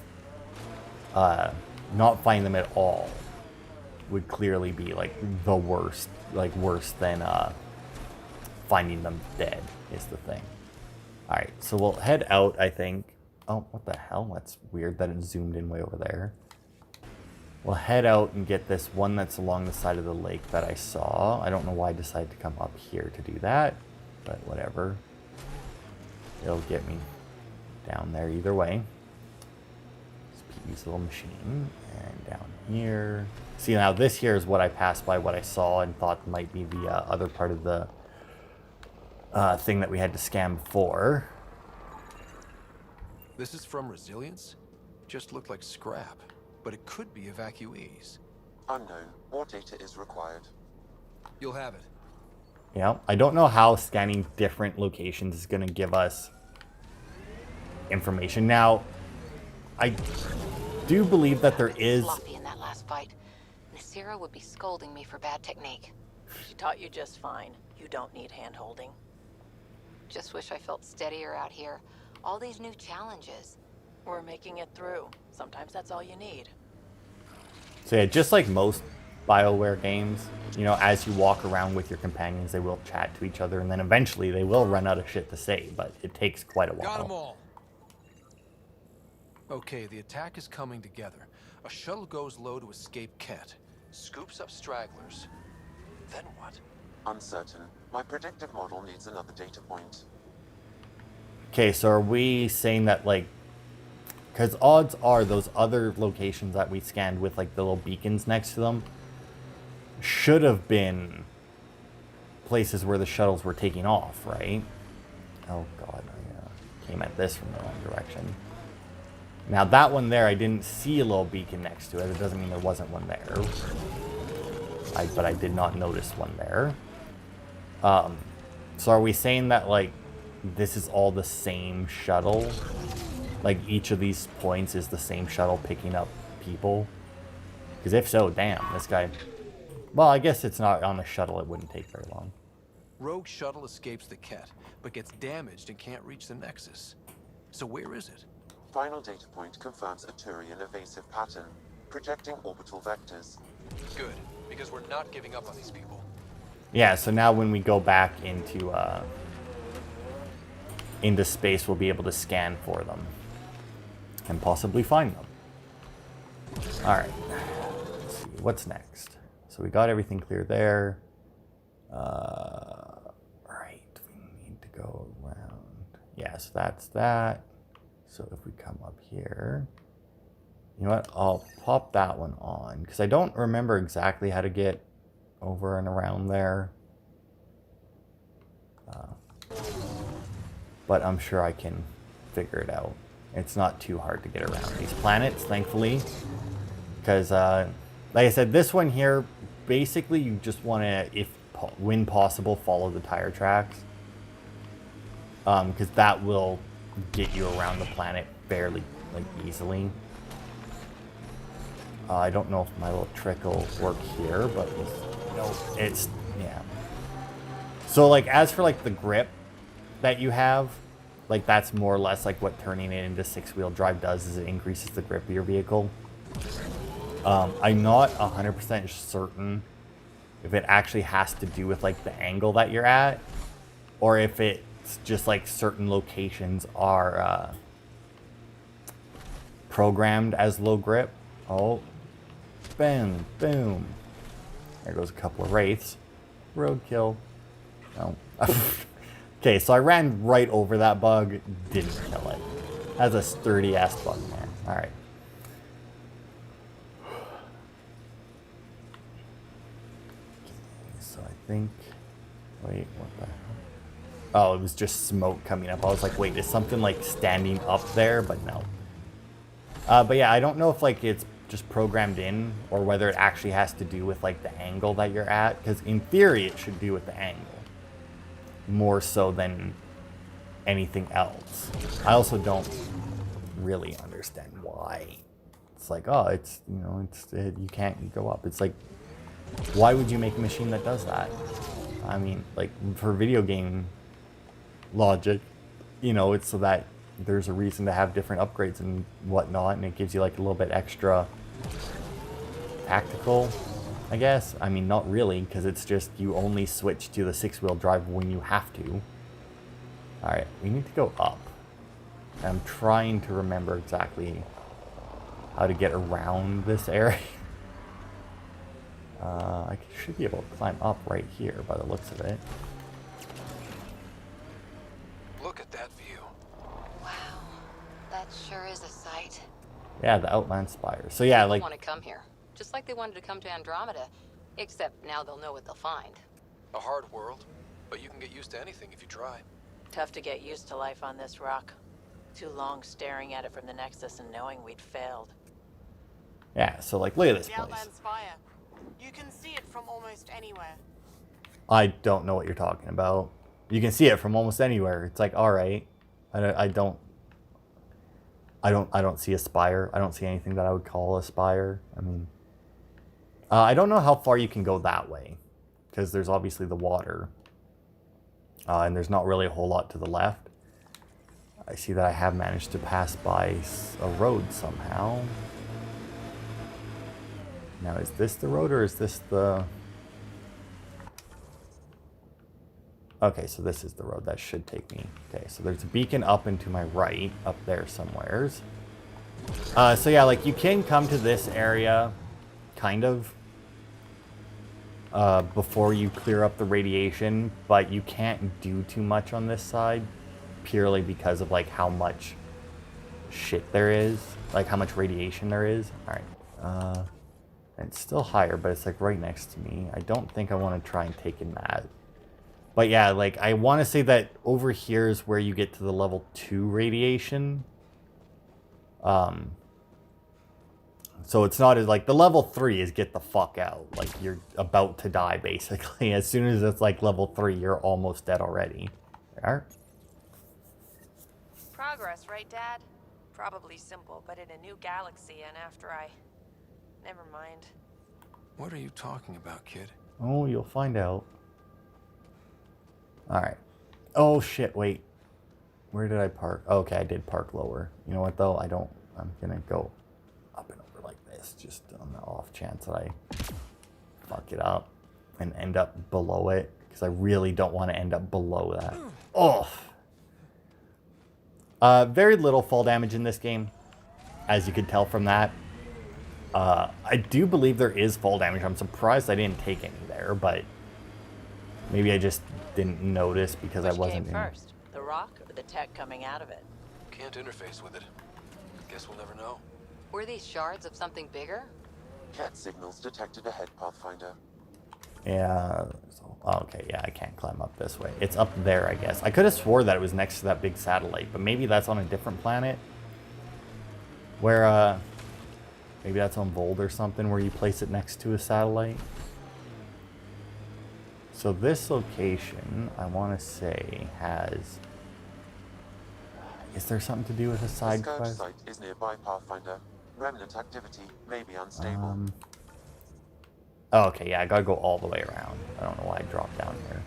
not find them at all would clearly be, like, the worst. Like, worse than, finding them dead is the thing. Alright, so we'll head out, I think. Oh, what the hell? That's weird that it zoomed in way over there. We'll head out and get this one that's along the side of the lake that I saw. I don't know why I decided to come up here to do that, but whatever. It'll get me down there either way. Just use the little machine. And down here. See, now this here is what I passed by, what I saw and thought might be the other part of the thing that we had to scan before. This is from Resilience? Just looked like scrap, but it could be evacuees. Unknown. More data is required. You'll have it. Yeah, I don't know how scanning different locations is going to give us information. Now, I do believe that there is... Sloppy in that last fight. Nasira would be scolding me for bad technique. She taught you just fine. You don't need hand-holding. Just wish I felt steadier out here. All these new challenges. We're making it through. Sometimes that's all you need. So yeah, just like most BioWare games, you know, as you walk around with your companions, they will chat to each other, and then eventually they will run out of shit to say, but it takes quite a while. Got them all. Okay, the attack is coming together. A shuttle goes low to escape Ket. Scoops up stragglers. Then what? Uncertain. My predictive model needs another data point. Okay, so are we saying that, like, Because odds are those other locations that we scanned with like the little beacons next to them should have been places where the shuttles were taking off, right? Oh god, I came at this from the wrong direction. Now that one there, I didn't see a little beacon next to it. It doesn't mean there wasn't one there. But I did not notice one there. So are we saying that like this is all the same shuttle? Like each of these points is the same shuttle picking up people? Because if so, damn, this guy... Well, I guess it's not on the shuttle. It wouldn't take very long. Rogue shuttle escapes the Ket, but gets damaged and can't reach the Nexus. So where is it? Final data point confirms a Turian evasive pattern, projecting orbital vectors. Good, because we're not giving up on these people. Yeah, so now when we go back into space, we'll be able to scan for them. And possibly find them. Alright. Let's see, what's next? So we got everything clear there. Right, we need to go around. Yeah, so that's that. So if we come up here... You know what? I'll pop that one on. Because I don't remember exactly how to get over and around there. But I'm sure I can figure it out. It's not too hard to get around these planets, thankfully. Because, like I said, this one here, basically you just want to, when possible, follow the tire tracks. Because that will get you around the planet fairly easily. I don't know if my little trick will work here, but no, it's, yeah. So, like, as for, like, the grip that you have, like, that's more or less, like, what turning it into six-wheel drive does, is it increases the grip of your vehicle. I'm not 100% certain if it actually has to do with, like, the angle that you're at, or if it's just, like, certain locations are programmed as low grip. Oh, bam, boom. There goes a couple of wraiths. Roadkill. Oh. Okay, so I ran right over that bug, didn't kill it. That's a sturdy-ass bug, man. Alright. So I think... Wait, what the hell? Oh, it was just smoke coming up. I was like, wait, is something, like, standing up there? But no. But yeah, I don't know if, like, it's just programmed in, or whether it actually has to do with, like, the angle that you're at. Because in theory, it should do with the angle. More so than anything else. I also don't really understand why. It's like, oh, it's, you know, you can't go up. It's like, why would you make a machine that does that? I mean, like, for video game logic, you know, it's so that there's a reason to have different upgrades and whatnot, and it gives you, like, a little bit extra tactical, I guess. I mean, not really, because it's just you only switch to the six-wheel drive when you have to. Alright, we need to go up. I'm trying to remember exactly how to get around this area. I should be able to climb up right here by the looks of it. Look at that view. Wow, that sure is a sight. Yeah, the Outland Spire. So yeah, like... They want to come here, just like they wanted to come to Andromeda, except now they'll know what they'll find. A hard world, but you can get used to anything if you try. Tough to get used to life on this rock. Too long staring at it from the Nexus and knowing we'd failed. Yeah, so like, look at this The place. Outland Spire. You can see it from almost anywhere. I don't know what you're talking about. You can see it from almost anywhere. It's like, all right. I don't see a spire. I don't see anything that I would call a spire. I mean, I don't know how far you can go that way, because there's obviously the water, and there's not really a whole lot to the left. I see that I have managed to pass by a road somehow. Now, is this the road, or is this the... Okay, so this is the road. That should take me. Okay, so there's a beacon up and to my right, up there somewheres. So yeah, like, you can come to this area, kind of, before you clear up the radiation, but you can't do too much on this side, purely because of, like, how much shit there is, like how much radiation there is. All right, it's still higher, but it's like right next to me. I don't think I want to try and take in that. But yeah, like I want to say that over here is where you get to the level 2 radiation. So it's not as like the level 3 is get the fuck out. Like you're about to die basically. As soon as it's like level 3, you're almost dead already. There. Progress, right, Dad? Probably simple, but in a new galaxy, and after I... Never mind. What are you talking about, kid? Oh, you'll find out. Alright. Oh shit, wait. Where did I park? Okay, I did park lower. You know what though? I'm gonna go up and over like this, just on the off chance that I fuck it up and end up below it, because I really don't want to end up below that. Oh! Very little fall damage in this game, as you could tell from that. I do believe there is fall damage. I'm surprised I didn't take any there, but maybe I just didn't notice because I wasn't Which came first, the rock or the tech coming out of it? Can't interface with it. Guess we'll never know. Were these shards of something bigger? Cat signals detected ahead, Pathfinder. Yeah. Okay, yeah, I can't climb up this way. It's up there, I guess. I could have swore that it was next to that big satellite, but maybe that's on a different planet. Where, maybe that's on Vold or something, where you place it next to a satellite. So this location, I want to say, has... Is there something to do with a side The quest? site is nearby, Pathfinder. Remnant activity may be unstable. Oh, okay, yeah, I gotta go all the way around. I don't know why I dropped down here.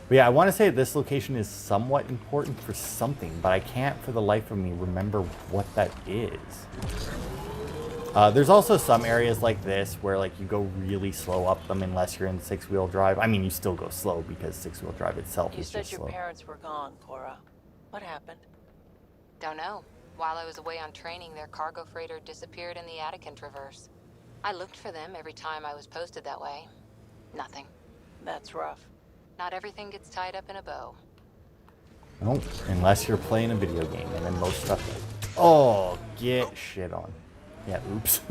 But yeah, I want to say this location is somewhat important for something, but I can't for the life of me remember what that is. There's also some areas like this where like you go really slow up them unless you're in 6-wheel drive. I mean, you still go slow because 6-wheel drive itself is just slow. You said your parents were gone, Cora. What happened? Don't know. While I was away on training, their cargo freighter disappeared in the Attican Traverse. I looked for them every time I was posted that way. Nothing. That's rough. Not everything gets tied up in a bow. Nope, unless you're playing a video game, and then most stuff does. Oh, get shit on. Yeah, oops.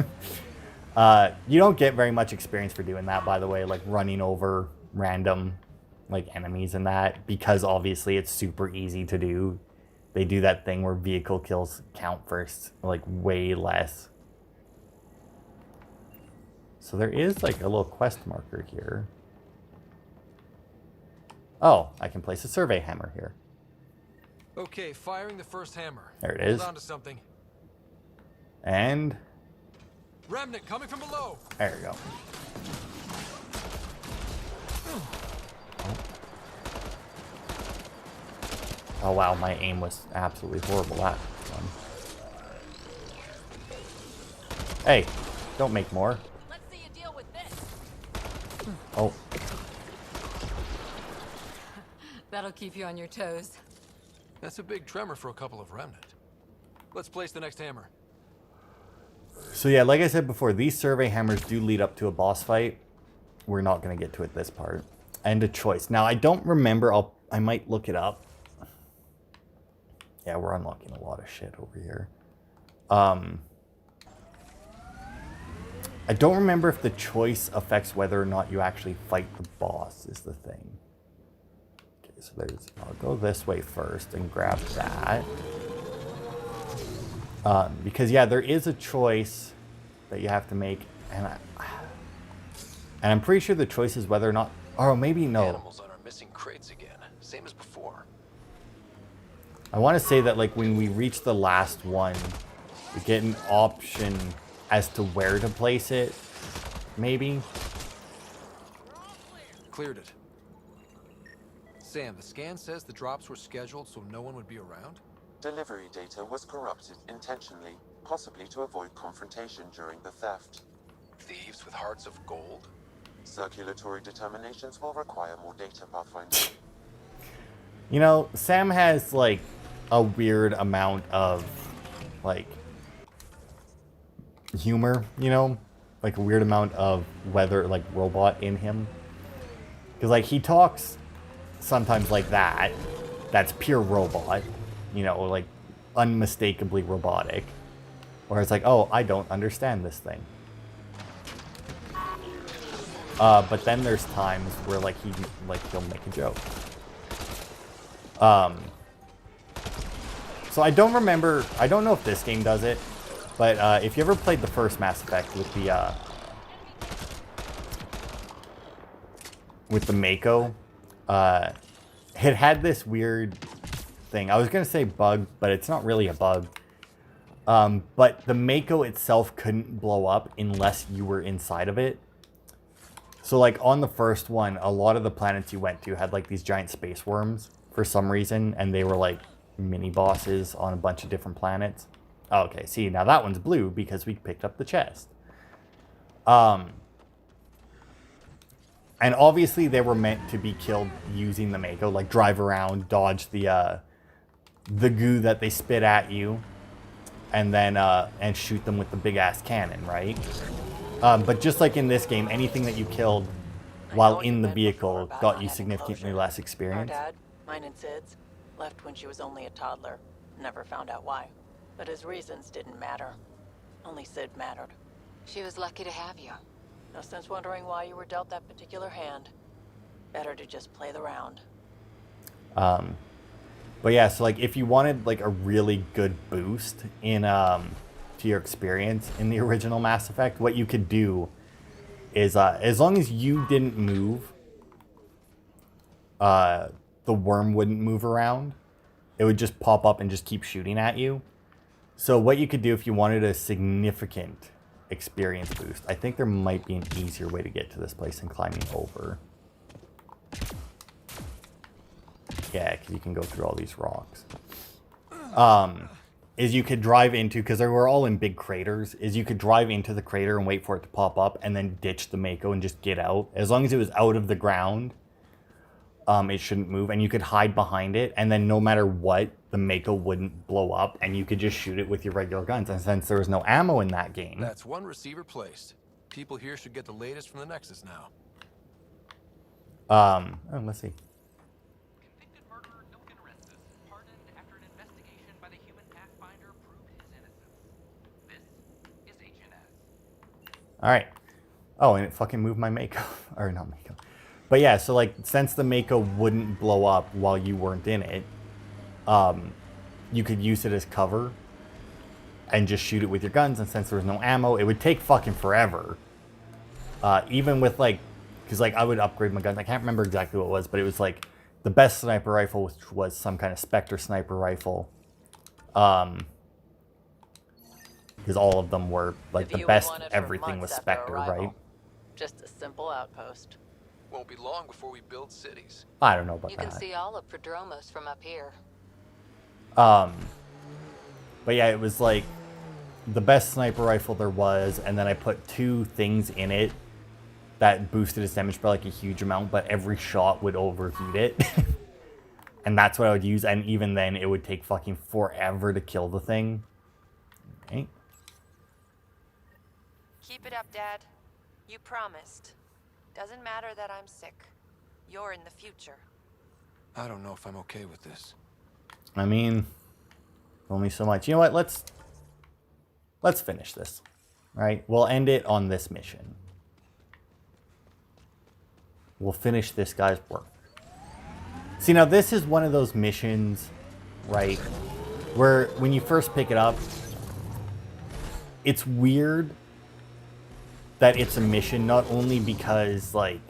You don't get very much experience for doing that, by the way, like running over random like enemies and that, because obviously it's super easy to do. They do that thing where vehicle kills count first, like way less. So there is like a little quest marker here. Oh, I can place a survey hammer here. Okay, firing the first hammer. There it is. Hold on to something. And... Remnant coming from below! There we go. Oh wow, my aim was absolutely horrible that one. Hey, don't make more. Let's see you deal with this. Oh. That'll keep you on your toes. That's a big tremor for a couple of Remnant. Let's place the next hammer. So yeah, like I said before, these survey hammers do lead up to a boss fight. We're not going to get to it this part. And a choice. Now, I don't remember. I might look it up. Yeah, we're unlocking a lot of shit over here. I don't remember if the choice affects whether or not you actually fight the boss is the thing. Okay, so there's... I'll go this way first and grab that. Because, yeah, there is a choice that you have to make. And I'm pretty sure the choice is whether or not... Or maybe no. Animals on our missing crates again. Same as before. I want to say that, like, when we reach the last one, we get an option as to where to place it, maybe. Cleared it. Sam, the scan says the drops were scheduled so no one would be around? Delivery data was corrupted intentionally, possibly to avoid confrontation during the theft. Thieves with hearts of gold? Circulatory determinations will require more data, Pathfinder. You know, Sam has, like, a weird amount of, like, humor, you know? Like, a weird amount of like, robot in him. Because, like, he talks sometimes like that. That's pure robot. You know, like, unmistakably robotic. Where it's like, oh, I don't understand this thing. But then there's times where he'll make a joke. So I don't know if this game does it, but if you ever played the first Mass Effect with the Mako, it had this weird thing. I was gonna say bug, but it's not really a bug. But the Mako itself couldn't blow up unless you were inside of it. So like on the first one, a lot of the planets you went to had like these giant space worms for some reason, and they were like mini bosses on a bunch of different planets. Okay, see, now that one's blue because we picked up the chest. And obviously they were meant to be killed using the Mako, like drive around, dodge the goo that they spit at you, and then and shoot them with the big ass cannon, right? But just like in this game, anything that you killed while in the vehicle got you significantly less experience. Our dad, mine and Sid's, left when she was only a toddler. Never found out why. But his reasons didn't matter. Only Sid mattered. She was lucky to have you. No sense wondering why you were dealt that particular hand. Better to just play the round. But yeah, so like if you wanted like a really good boost in to your experience in the original Mass Effect, what you could do is as long as you didn't move, the worm wouldn't move around. It would just pop up and just keep shooting at you. So what you could do if you wanted a significant experience boost, I think there might be an easier way to get to this place than climbing over. Yeah, because you can go through all these rocks. Is you could drive into, because they were all in big craters, is you could drive into the crater and wait for it to pop up and then ditch the Mako and just get out. As long as it was out of the ground, it shouldn't move, and you could hide behind it, and then no matter what, the Mako wouldn't blow up, and you could just shoot it with your regular guns. And since there was no ammo in that game... That's one receiver placed. People here should get the latest from the Nexus now. Let's see. Convicted murderer Duncan Restus, pardoned after an investigation by the human Pathfinder proved his innocence. This is HNS. Alright. Oh, and it fucking moved my Mako. Or not Mako. But yeah, so like, since the Mako wouldn't blow up while you weren't in it, you could use it as cover and just shoot it with your guns, and since there was no ammo, it would take fucking forever. Even with like, because like I would upgrade my guns, I can't remember exactly what it was, but it was like the best sniper rifle, which was some kind of Spectre sniper rifle. Because all of them were like the best, everything was Spectre, right? Just a simple outpost. Won't be long before we build cities. I don't know about that. You can see all of Prodromos from up here. But yeah, it was like the best sniper rifle there was, and then I put 2 things in it that boosted its damage by like a huge amount, but every shot would overheat it. And that's what I would use, and even then it would take fucking forever to kill the thing. Okay. Keep it up, Dad. You promised. Doesn't matter that I'm sick. You're in the future. I don't know if I'm okay with this. I mean, only so much. You know what? Let's finish this. Right? We'll end it on this mission. We'll finish this guy's work. See, now this is one of those missions, right, where when you first pick it up, it's weird that it's a mission, not only because, like,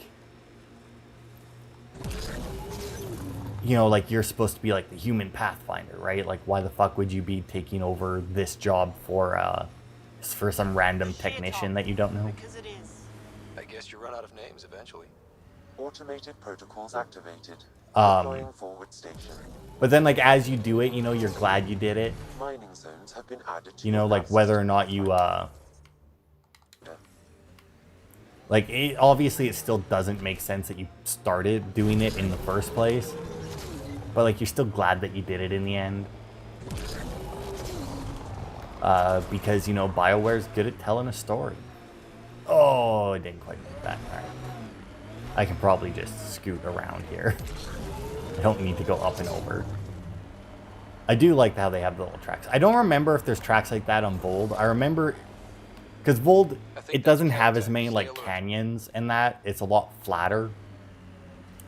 you know, like, you're supposed to be, like, the human Pathfinder, right? Like, why the fuck would you be taking over this job for some random technician that you don't know? Because it is. I guess you run out of names eventually. Automated protocols activated. Deploying forward station. But then, like, as you do it, you know, you're glad you did it. Mining zones have been added to you know, like, whether or not you, like, obviously it still doesn't make sense that you started doing it in the first place. But, like, you're still glad that you did it in the end. Because, you know, BioWare's good at telling a story. Oh, I didn't quite make that. All right. I can probably just scoot around here. I don't need to go up and over. I do like how they have the little tracks. I don't remember if there's tracks like that on Vold. I remember, because Vold, it doesn't have as many like canyons and that. It's a lot flatter.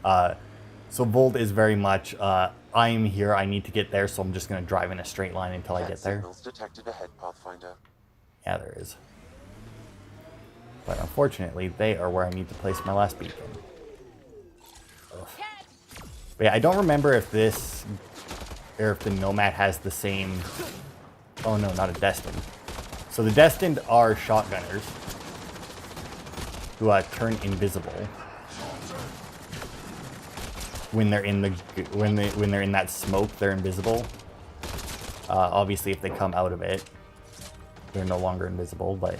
So Vold is very much, I am here, I need to get there, so I'm just going to drive in a straight line until I get there. Signals detected ahead, Pathfinder. Yeah, there is. But unfortunately, they are where I need to place my last beacon. Ugh. But yeah, I don't remember if this, or if the Nomad has the same... Oh no, not a Destined. So the Destined are shotgunners who turn invisible when they're in the when they're in that smoke. They're invisible. Obviously, if they come out of it, they're no longer invisible. But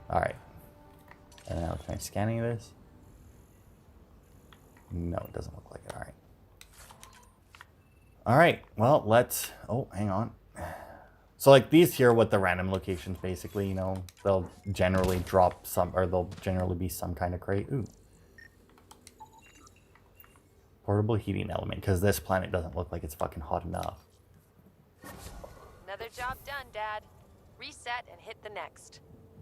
all right. And now, can I scan any of this? No, it doesn't look like it. All right. All right. Well, let's. Oh, hang on. So like these here, what the random locations basically, you know, they'll generally drop some, or they'll generally be some kind of crate. Ooh. Portable heating element, because this planet doesn't look like it's fucking hot enough. Another job done, Dad. Reset and hit the next.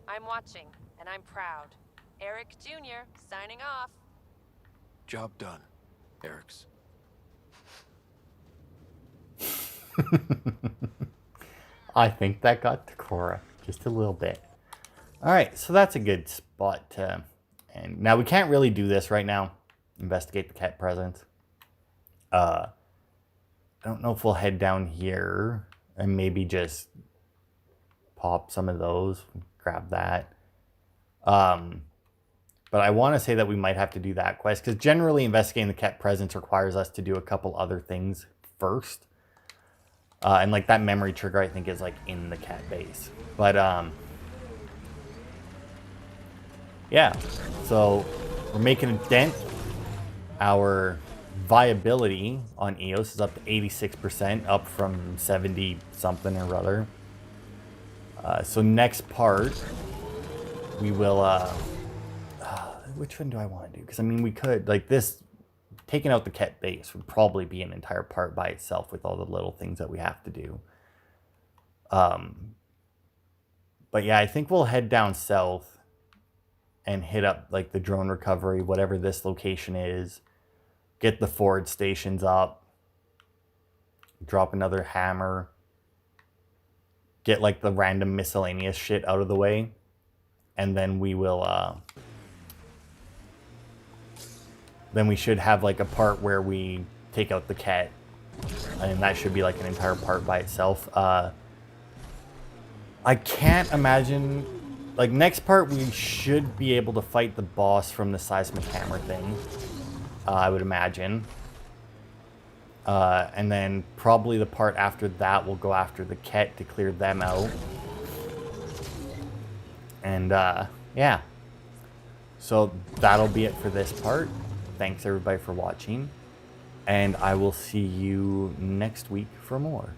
I'm watching, and I'm proud. Eric Jr. signing off. Job done, Eric's. I think that got to Cora just a little bit. All right, so that's a good spot to... And now we can't really do this right now. Investigate the cat presence. I don't know if we'll head down here and maybe just pop some of those, grab that. But I want to say that we might have to do that quest, because generally investigating the cat presence requires us to do a couple other things first. And like that memory trigger, I think, is like in the cat base. But yeah, so we're making a dent. Our viability on EOS is up to 86%, up from 70 something or other. So next part, we will, which one do I want to do? Because I mean, we could, like this, taking out the cat base would probably be an entire part by itself with all the little things that we have to do. But yeah, I think we'll head down south and hit up like the drone recovery, whatever this location is. Get the forward stations up. Drop another hammer. Get like the random miscellaneous shit out of the way. And then we will... then we should have like a part where we take out the cat. And that should be like an entire part by itself. I can't imagine... Like next part we should be able to fight the boss from the seismic hammer thing. I would imagine. And then probably the part after that we'll go after the cat to clear them out. And yeah. So that'll be it for this part. Thanks everybody for watching. And I will see you next week for more.